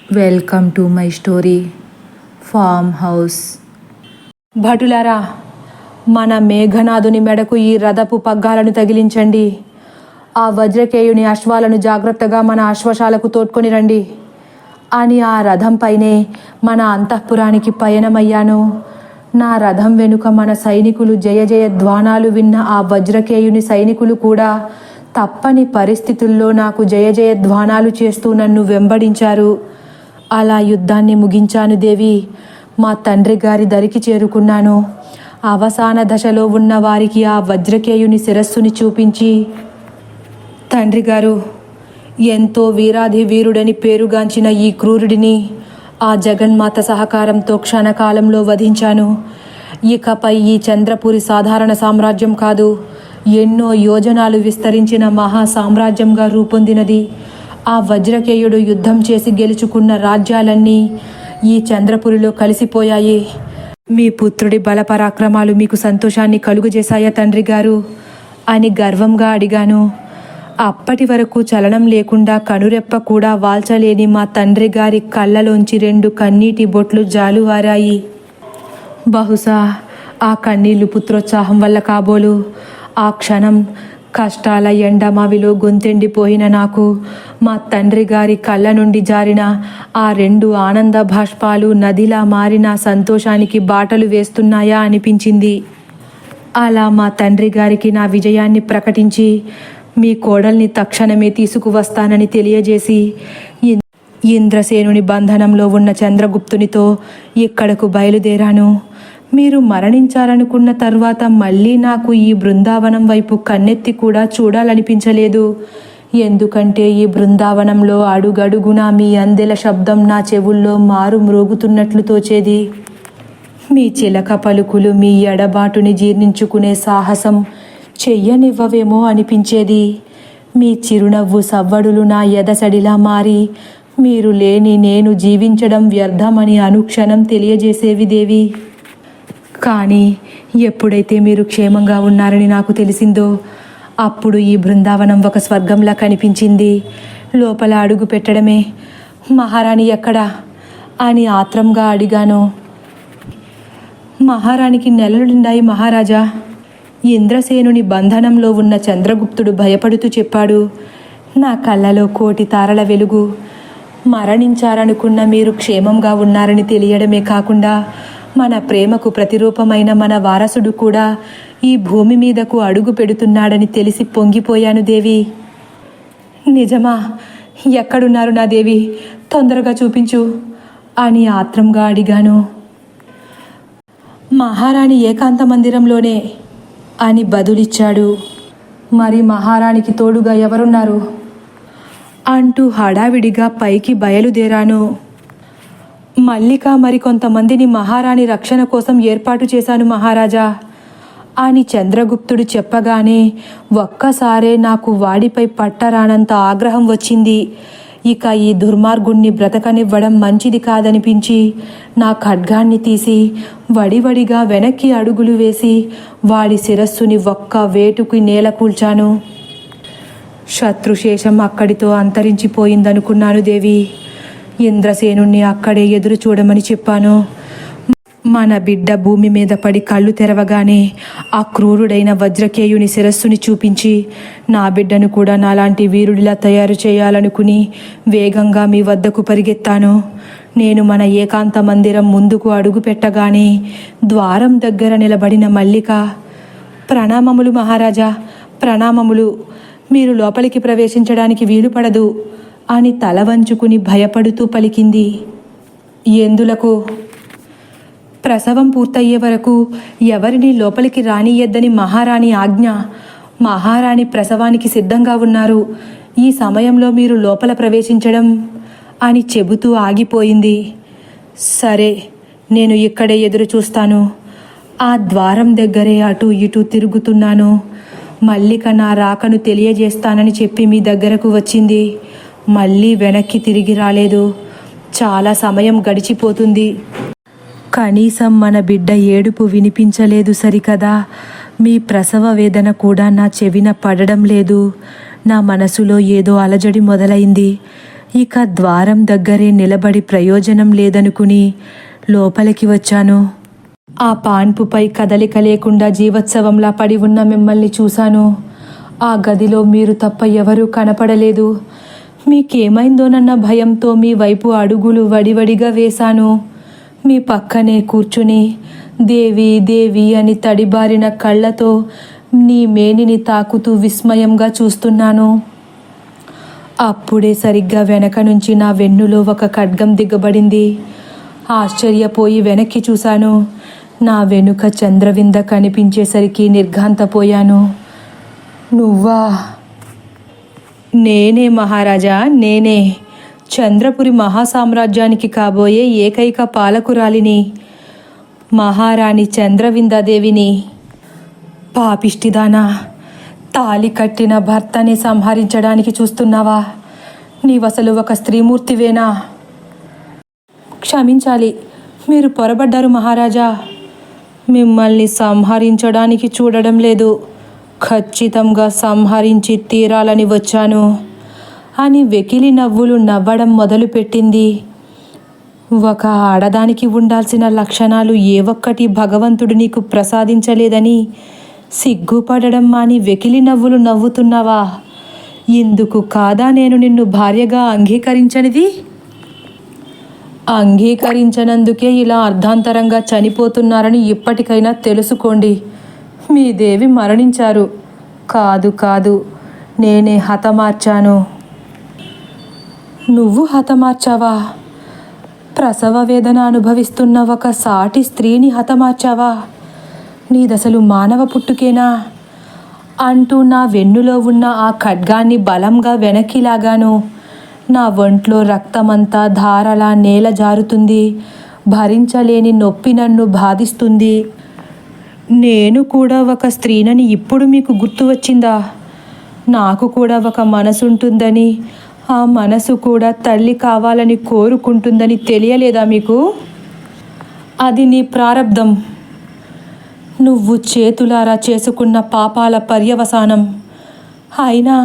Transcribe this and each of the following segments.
Welcome to my story farm house. భటులారా, మన మేఘనాథుని మెడకు ఈ రథపు పగ్గాలను తగిలించండి. ఆ వజ్రకేయుని అశ్వాలను జాగ్రత్తగా మన అశ్వశాలకు తోడ్కొని రండి అని ఆ రథంపైనే మన అంతఃపురానికి పయనమయ్యాను. నా రథం వెనుక మన సైనికులు జయ జయ ధ్వానాలు విన్న ఆ వజ్రకేయుని సైనికులు కూడా తప్పని పరిస్థితుల్లో నాకు జయ జయ ధ్వానాలు చేస్తూ నన్ను వెంబడించారు. అలా యుద్ధాన్ని ముగించాను దేవి. మా తండ్రి గారి దరికి చేరుకున్నాను. అవసాన దశలో ఉన్న వారికి ఆ వజ్రకేయుని శిరస్సుని చూపించి, తండ్రి గారు, ఎంతో వీరాధి వీరుడని పేరుగాంచిన ఈ క్రూరుడిని ఆ జగన్మాత సహకారంతో క్షణకాలంలో వధించాను. ఇకపై ఈ చంద్రపురి సాధారణ సామ్రాజ్యం కాదు, ఎన్నో యోజనాలు విస్తరించిన మహా సామ్రాజ్యంగా రూపొందినది. ఆ వజ్రకేయుడు యుద్ధం చేసి గెలుచుకున్న రాజ్యాలన్నీ ఈ చంద్రపురిలో కలిసిపోయాయి. మీ పుత్రుడి బలపరాక్రమాలు మీకు సంతోషాన్ని కలుగజేశాయా తండ్రి గారు అని గర్వంగా అడిగాను. అప్పటి వరకు చలనం లేకుండా కనురెప్ప కూడా వాల్చలేని మా తండ్రి గారి కళ్ళలోంచి 2 కన్నీటి బొట్లు జాలువారాయి. బహుశా ఆ కన్నీళ్లు పుత్రోత్సాహం వల్ల కాబోలు. ఆ క్షణం కష్టాల ఎండమావిలో గొంతెండిపోయిన నాకు మా తండ్రి గారి కళ్ళ నుండి జారిన ఆ 2 ఆనంద బాష్పాలు నదిలా మారిన సంతోషానికి బాటలు వేస్తున్నాయా అనిపించింది. అలా మా తండ్రి గారికి నా విజయాన్ని ప్రకటించి మీ కోడల్ని తక్షణమే తీసుకువస్తానని తెలియజేసి ఇంద్రసేనుని బంధనంలో ఉన్న చంద్రగుప్తునితో ఇక్కడకు బయలుదేరాను. మీరు మరణించాలనుకున్న తర్వాత మళ్ళీ నాకు ఈ బృందావనం వైపు కన్నెత్తి కూడా చూడాలనిపించలేదు. ఎందుకంటే ఈ బృందావనంలో అడుగడుగునా మీ అందెల శబ్దం నా చెవుల్లో మారు మ్రోగుతున్నట్లు తోచేది. మీ చిలక పలుకులు మీ ఎడబాటుని జీర్ణించుకునే సాహసం చెయ్యనివ్వవేమో అనిపించేది. మీ చిరునవ్వు సవ్వడులు నా ఎదసడిలా మారి మీరు లేని నేను జీవించడం వ్యర్థమని అనుక్షణం తెలియజేసేవి దేవి. కానీ ఎప్పుడైతే మీరు క్షేమంగా ఉన్నారని నాకు తెలిసిందో అప్పుడు ఈ బృందావనం ఒక స్వర్గంలా కనిపించింది. లోపల అడుగు పెట్టడమే, మహారాణి ఎక్కడా అని ఆత్రంగా అడిగాను. మహారాణికి నెలలు నిండాయి మహారాజా. ఇంద్రసేనుని బంధనంలో ఉన్న చంద్రగుప్తుడు భయపడుతూ చెప్పాడు. నా కళ్ళలో 1,000,000 తారల వెలుగు. మరణించారనుకున్న మీరు క్షేమంగా ఉన్నారని తెలియడమే కాకుండా మన ప్రేమకు ప్రతిరూపమైన మన వారసుడు కూడా ఈ భూమి మీదకు అడుగు పెడుతున్నాడని తెలిసి పొంగిపోయాను దేవి. నిజమా? ఎక్కడున్నారు నా దేవి? తొందరగా చూపించు అని ఆత్రంగా అడిగాను. మహారాణి ఏకాంత మందిరంలోనే అని బదులిచ్చాడు. మరి మహారాణికి తోడుగా ఎవరున్నారు అంటూ హడావిడిగా పైకి బయలుదేరాను. మల్లిక మరికొంతమందిని మహారాణి రక్షణ కోసం ఏర్పాటు చేశాను మహారాజా అని చంద్రగుప్తుడు చెప్పగానే ఒక్కసారే నాకు వాడిపై పట్టరానంత ఆగ్రహం వచ్చింది. ఇక ఈ దుర్మార్గుణ్ణి బ్రతకనివ్వడం మంచిది కాదనిపించి నా ఖడ్గాన్ని తీసి వడివడిగా వెనక్కి అడుగులు వేసి వాడి శిరస్సుని ఒక్క వేటుకి నేల కూల్చాను. శత్రుశేషం అక్కడితో అంతరించిపోయిందనుకున్నాను దేవి. ఇంద్రసేనుణ్ణి అక్కడే ఎదురు చూడమని చెప్పాను. మన బిడ్డ భూమి మీద పడి కళ్ళు తెరవగానే ఆ క్రూరుడైన వజ్రకేయుని శిరస్సుని చూపించి నా బిడ్డను కూడా నాలాంటి వీరుడిలా తయారు చేయాలనుకుని వేగంగా మీ వద్దకు పరిగెత్తాను. నేను మన ఏకాంత మందిరం ముందుకు అడుగు పెట్టగానే ద్వారం దగ్గర నిలబడిన మల్లిక, ప్రణామములు మహారాజా, ప్రణామములు. మీరు లోపలికి ప్రవేశించడానికి వీలు పడదు అని తల వంచుకుని భయపడుతూ పలికింది. ఎందులకు? ప్రసవం పూర్తయ్యే వరకు ఎవరిని లోపలికి రానియద్దని మహారాణి ఆజ్ఞ. మహారాణి ప్రసవానికి సిద్ధంగా ఉన్నారు. ఈ సమయంలో మీరు లోపల ప్రవేశించడం అని చెబుతూ ఆగిపోయింది. సరే, నేను ఇక్కడే ఎదురు చూస్తాను. ఆ ద్వారం దగ్గరే అటు ఇటు తిరుగుతున్నాను. మల్లిక నా రాకను తెలియజేస్తానని చెప్పి మీ దగ్గరకు వచ్చింది. మళ్ళీ వెనక్కి తిరిగి రాలేదు. చాలా సమయం గడిచిపోతుంది. కనీసం మన బిడ్డ ఏడుపు వినిపించలేదు సరికదా. మీ ప్రసవ వేదన కూడా నా చెవిన పడడం లేదు. నా మనసులో ఏదో అలజడి మొదలైంది. ఇక ద్వారం దగ్గరే నిలబడి ప్రయోజనం లేదనుకుని లోపలికి వచ్చాను. ఆ పాన్పుపై కదలిక లేకుండా జీవోత్సవంలా పడి ఉన్న మిమ్మల్ని చూశాను. ఆ గదిలో మీరు తప్ప ఎవరూ కనపడలేదు. మీకేమైందోనన్న భయంతో మీ వైపు అడుగులు వడివడిగా వేశాను. మీ పక్కనే కూర్చుని దేవి దేవి అని తడిబారిన కళ్ళతో నీ మేనిని తాకుతూ విస్మయంగా చూస్తున్నాను. అప్పుడే సరిగ్గా వెనక నుంచి నా వెన్నులో ఒక ఖడ్గం దిగబడింది. ఆశ్చర్యపోయి వెనక్కి చూశాను. నా వెనుక చంద్రవింద కనిపించేసరికి నిర్ఘాంతపోయాను. నువ్వా? నేనే మహారాజా, నేనే. చంద్రపురి మహాసామ్రాజ్యానికి కాబోయే ఏకైక పాలకురాలిని, మహారాణి చంద్రవిందాదేవిని. పాపిష్టిదానా, తాలి కట్టిన భర్తని సంహరించడానికి చూస్తున్నావా? నీవసలు ఒక స్త్రీమూర్తివేనా? క్షమించాలి, మీరు పొరబడ్డారు మహారాజా. మిమ్మల్ని సంహరించడానికి చూడడం లేదు, ఖచ్చితంగా సంహరించి తీరాలని వచ్చాను అని వెకిలి నవ్వులు నవ్వడం మొదలుపెట్టింది. ఒక ఆడదానికి ఉండాల్సిన లక్షణాలు ఏ ఒక్కటి భగవంతుడు నీకు ప్రసాదించలేదని సిగ్గుపడడం మాని వెకిలి నవ్వులు నవ్వుతున్నావా? ఇందుకు కాదా నేను నిన్ను భార్యగా అంగీకరించనిది? అంగీకరించనందుకే ఇలా అర్ధాంతరంగా చనిపోతున్నారని ఇప్పటికైనా తెలుసుకోండి. మీ దేవి మరణించారు. కాదు కాదు, నేనే హతమార్చాను. నువ్వు హతమార్చావా? ప్రసవ వేదన అనుభవిస్తున్న ఒక సాటి స్త్రీని హతమార్చావా? నీదసలు మానవ పుట్టుకేనా? అంటూ నా వెన్నులో ఉన్న ఆ ఖడ్గాన్ని బలంగా వెనక్కి లాగాను. నా ఒంట్లో రక్తమంతా ధారలా నేల జారుతుంది. భరించలేని నొప్పి నన్ను బాధిస్తుంది. నేను కూడా ఒక స్త్రీనని ఇప్పుడు మీకు గుర్తు వచ్చిందా? నాకు కూడా ఒక మనసుంటుందని, ఆ మనసు కూడా తల్లి కావాలని కోరుకుంటుందని తెలియలేదా మీకు? అది నీ ప్రారబ్ధం. నువ్వు చేతులారా చేసుకున్న పాపాల పర్యవసానం. అయినా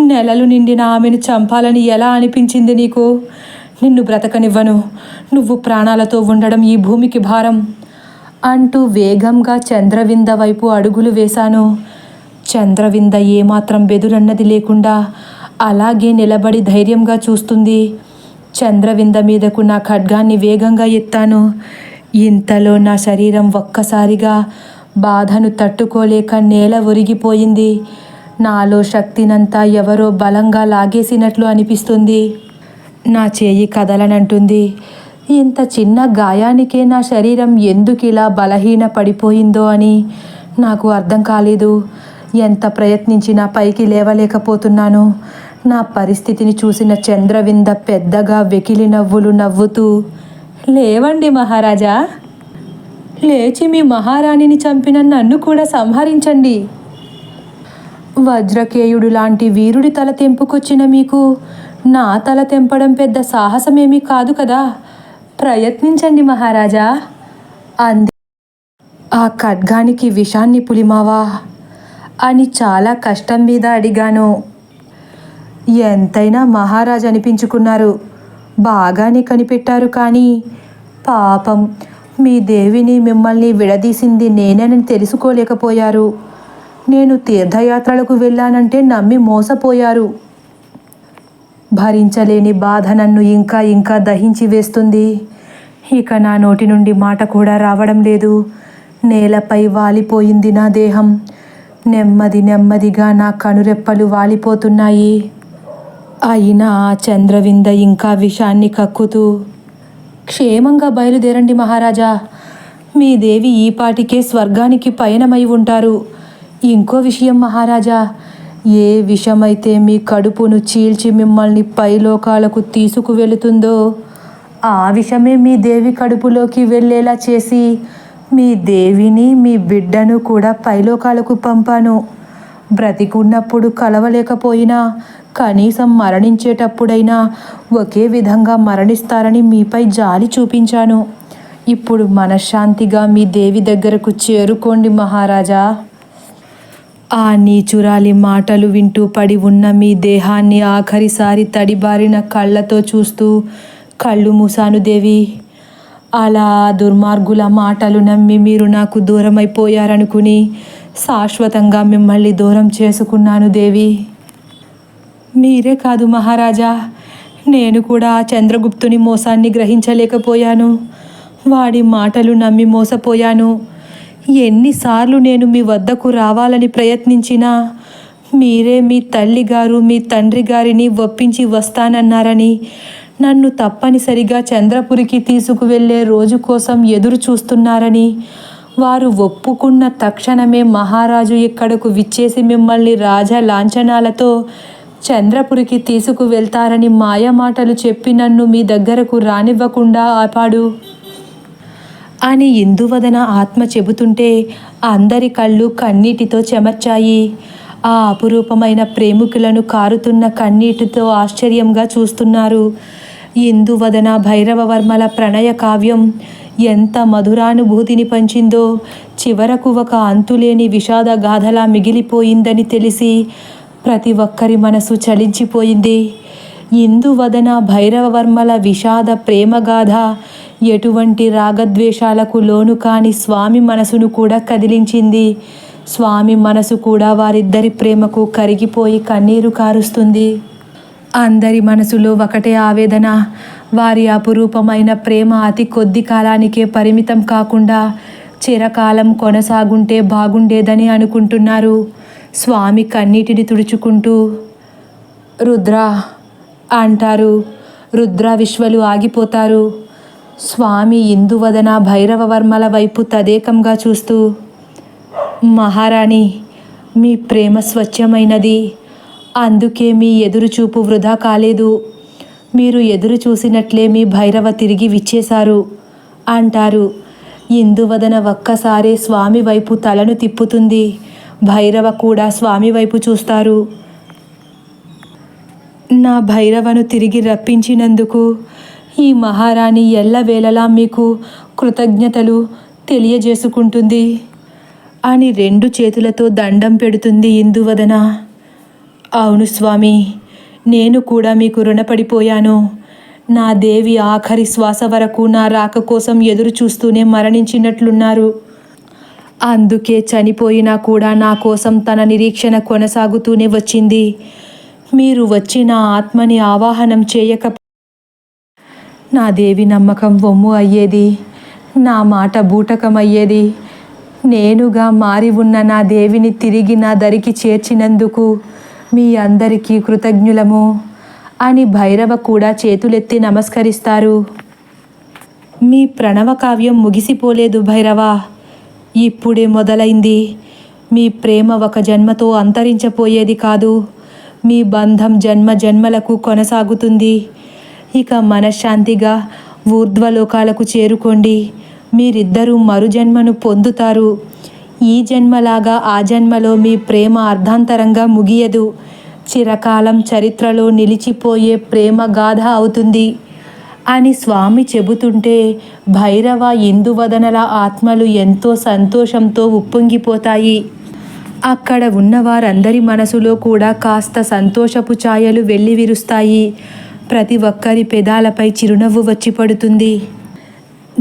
నెలలు నిండిన ఆమెను చంపాలని ఎలా అనిపించింది నీకు? నిన్ను బ్రతకనివ్వను. నువ్వు ప్రాణాలతో ఉండడం ఈ భూమికి భారం అంటూ వేగంగా చంద్రవింద వైపు అడుగులు వేశాను. చంద్రవింద ఏమాత్రం బెదురన్నది లేకుండా అలాగే నిలబడి ధైర్యంగా చూస్తుంది. చంద్రవింద మీదకు నా ఖడ్గాన్ని వేగంగా ఎత్తాను. ఇంతలో నా శరీరం ఒక్కసారిగా బాధను తట్టుకోలేక నేల ఒరిగిపోయింది. నాలో శక్తినంతా ఎవరో బలంగా లాగేసినట్లు అనిపిస్తుంది. నా చేయి కదలనంటుంది. ఇంత చిన్న గాయానికే నా శరీరం ఎందుకు ఇలా బలహీన పడిపోయిందో అని నాకు అర్థం కాలేదు. ఎంత ప్రయత్నించినా పైకి లేవలేకపోతున్నాను. నా పరిస్థితిని చూసిన చంద్రవింద పెద్దగా వెకిలి నవ్వులు నవ్వుతూ, లేవండి మహారాజా, లేచి మీ మహారాణిని చంపిన నన్ను కూడా సంహరించండి. వజ్రకేయుడు లాంటి వీరుడి తల తెంపుకొచ్చిన మీకు నా తల తెంపడం పెద్ద సాహసమేమీ కాదు కదా, ప్రయత్నించండి మహారాజా అంది. ఆ ఖడ్గానికి విషాన్ని పులిమావా అని చాలా కష్టం మీద అడిగాను. ఎంతైనా మహారాజు అనిపించుకున్నారు, బాగానే కనిపెట్టారు. కానీ పాపం, మీ దేవిని మిమ్మల్ని విడదీసింది నేనేనని తెలుసుకోలేకపోయారు. నేను తీర్థయాత్రలకు వెళ్ళానంటే నమ్మి మోసపోయారు. భరించలేని బాధ నన్ను ఇంకా ఇంకా దహించి వేస్తుంది. ఇక నా నోటి నుండి మాట కూడా రావడం లేదు. నేలపై వాలిపోయింది నా దేహం. నెమ్మది నెమ్మదిగా నా కనురెప్పలు వాలిపోతున్నాయి. అయినా చంద్రవింద ఇంకా విషాన్ని కక్కుతూ, క్షేమంగా బయలుదేరండి మహారాజా, మీ దేవి ఈపాటికే స్వర్గానికి పయనమై ఉంటారు. ఇంకో విషయం మహారాజా, ఏ విషమైతే మీ కడుపును చీల్చి మిమ్మల్ని పైలోకాలకు తీసుకువెళుతుందో ఆ విషమే మీ దేవి కడుపులోకి వెళ్ళేలా చేసి మీ దేవిని మీ బిడ్డను కూడా పైలోకాలకు పంపాను. బ్రతికున్నప్పుడు కలవలేకపోయినా కనీసం మరణించేటప్పుడైనా ఒకే విధంగా మరణిస్తారని మీపై జాలి చూపించాను. ఇప్పుడు మనశ్శాంతిగా మీ దేవి దగ్గరకు చేరుకోండి మహారాజా. ఆ నీచురాలి మాటలు వింటూ పడి ఉన్న మీ దేహాన్ని ఆఖరిసారి తడిబారిన కళ్ళతో చూస్తూ కళ్ళు మూసాను దేవి. అలా దుర్మార్గుల మాటలు నమ్మి మీరు నాకు దూరమైపోయారనుకుని శాశ్వతంగా మిమ్మల్ని దూరం చేసుకున్నాను దేవి. మీరే కాదు మహారాజా, నేను కూడా ఆ చంద్రగుప్తుని మోసాన్ని గ్రహించలేకపోయాను. వాడి మాటలు నమ్మి మోసపోయాను. ఎన్నిసార్లు నేను మీ వద్దకు రావాలని ప్రయత్నించినా మీరే మీ తల్లిగారు మీ తండ్రి గారిని ఒప్పించి వస్తానన్నారని నన్ను తప్పనిసరిగా చంద్రపురికి తీసుకువెళ్ళే రోజు కోసం ఎదురు చూస్తున్నారని వారు ఒప్పుకున్న తక్షణమే మహారాజు ఇక్కడకు విచ్చేసి మిమ్మల్ని రాజా లాంఛనాలతో చంద్రపురికి తీసుకువెళ్తారని మాయమాటలు చెప్పి నన్ను మీ దగ్గరకు రానివ్వకుండా ఆపాడు అని ఇందువదన ఆత్మ చెబుతుంటే అందరి కళ్ళు కన్నీటితో చెమర్చాయి. ఆ అపురూపమైన ప్రేమికులను కారుతున్న కన్నీటితో ఆశ్చర్యంగా చూస్తున్నారు. ఇందువదన భైరవవర్మల ప్రణయ కావ్యం ఎంత మధురానుభూతిని పంచిందో చివరకు ఒక అంతులేని విషాద గాథలా మిగిలిపోయిందని తెలిసి ప్రతి ఒక్కరి మనసు చలించిపోయింది. ఇందువదన భైరవవర్మల విషాద ప్రేమగాథ ఎటువంటి రాగద్వేషాలకు లోను కాని స్వామి మనసును కూడా కదిలించింది. స్వామి మనసు కూడా వారిద్దరి ప్రేమకు కరిగిపోయి కన్నీరు కారుస్తుంది. అందరి మనసులో ఒకటే ఆవేదన. వారి అపురూపమైన ప్రేమ అతి కొద్ది కాలానికే పరిమితం కాకుండా చిరకాలం కొనసాగుంటే బాగుండేదని అనుకుంటున్నారు. స్వామి కన్నీటిని తుడుచుకుంటూ రుద్ర అంటారు. రుద్ర విశ్వలు ఆగిపోతారు. స్వామి ఇందువదన భైరవవర్మల వైపు తదేకంగా చూస్తూ, మహారాణి, మీ ప్రేమ స్వచ్ఛమైనది, అందుకే మీ ఎదురుచూపు వృధా కాలేదు. మీరు ఎదురు చూసినట్లే మీ భైరవ తిరిగి విచ్చేశారు అంటారు. ఇందువదన ఒక్కసారే స్వామి వైపు తలను తిప్పుతుంది. భైరవ కూడా స్వామి వైపు చూస్తారు. నా భైరవను తిరిగి రప్పించినందుకు ఈ మహారాణి ఎల్లవేళలా మీకు కృతజ్ఞతలు తెలియజేసుకుంటుంది అని రెండు చేతులతో దండం పెడుతుంది ఇందువదన. అవును స్వామి, నేను కూడా మీకు రుణపడిపోయాను. నా దేవి ఆఖరి శ్వాస వరకు నా రాక కోసం ఎదురు చూస్తూనే మరణించినట్లున్నారు. అందుకే చనిపోయినా కూడా నా కోసం తన నిరీక్షణ కొనసాగుతూనే వచ్చింది. మీరు వచ్చి నా ఆత్మని ఆవాహనం చేయక నా దేవి నమ్మకం వమ్ము అయ్యేది, నా మాట బూటకం అయ్యేది. నేనుగా మారి ఉన్న నా దేవిని తిరిగి నా దరికి చేర్చినందుకు మీ అందరికీ కృతజ్ఞులము అని భైరవ కూడా చేతులెత్తి నమస్కరిస్తారు. మీ ప్రణవ కావ్యం ముగిసిపోలేదు భైరవ, ఇప్పుడే మొదలైంది. మీ ప్రేమ ఒక జన్మతో అంతరించపోయేది కాదు. మీ బంధం జన్మ జన్మలకు కొనసాగుతుంది. ఇక మనశ్శాంతిగా ఊర్ధ్వలోకాలకు చేరుకోండి. మీరిద్దరూ మరుజన్మను పొందుతారు. ఈ జన్మలాగా ఆ జన్మలో మీ ప్రేమ అర్ధాంతరంగా ముగియదు. చిరకాలం చరిత్రలో నిలిచిపోయే ప్రేమ గాథ అవుతుంది అని స్వామి చెబుతుంటే భైరవ ఇందువదనల ఆత్మలు ఎంతో సంతోషంతో ఉప్పొంగిపోతాయి. అక్కడ ఉన్న వారందరి మనసులో కూడా కాస్త సంతోషపు ఛాయలు వెల్లివిరుస్తాయి. ప్రతి ఒక్కరి పెదాలపై చిరునవ్వు వచ్చి పడుతుంది.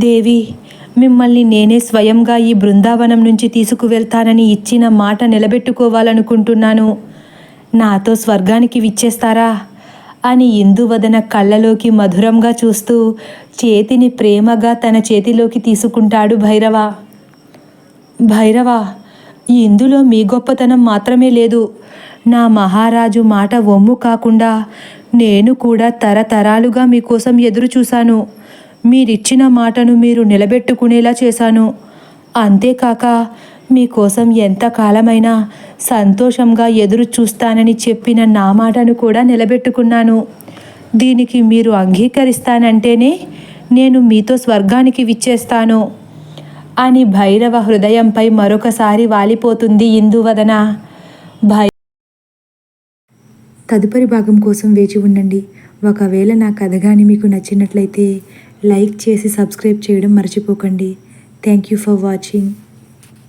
దేవి, మిమ్మల్ని నేనే స్వయంగా ఈ బృందావనం నుంచి తీసుకువెళ్తానని ఇచ్చిన మాట నిలబెట్టుకోవాలనుకుంటున్నాను. నాతో స్వర్గానికి విచ్చేస్తారా అని ఇందువదన కళ్ళలోకి మధురంగా చూస్తూ చేతిని ప్రేమగా తన చేతిలోకి తీసుకుంటాడు భైరవ. భైరవ, ఇందులో మీ గొప్పతనం మాత్రమే లేదు. నా మహారాజు మాట వమ్ము కాకుండా నేను కూడా తరతరాలుగా మీకోసం ఎదురు చూశాను. మీరిచ్చిన మాటను మీరు నిలబెట్టుకునేలా చేశాను. అంతేకాక మీకోసం ఎంతకాలమైనా సంతోషంగా ఎదురు చూస్తానని చెప్పిన నా మాటను కూడా నిలబెట్టుకున్నాను. దీనికి మీరు అంగీకరిస్తానంటేనే నేను మీతో స్వర్గానికి విచ్చేస్తాను అని భైరవ హృదయంపై మరొకసారి వాలిపోతుంది ఇందువదన. తదుపరి భాగం కోసం వేచి ఉండండి. ఒకవేళ నా కథ కానీ మీకు నచ్చినట్లయితే లైక్ చేసి సబ్స్క్రైబ్ చేయడం మర్చిపోకండి. Thank you for watching.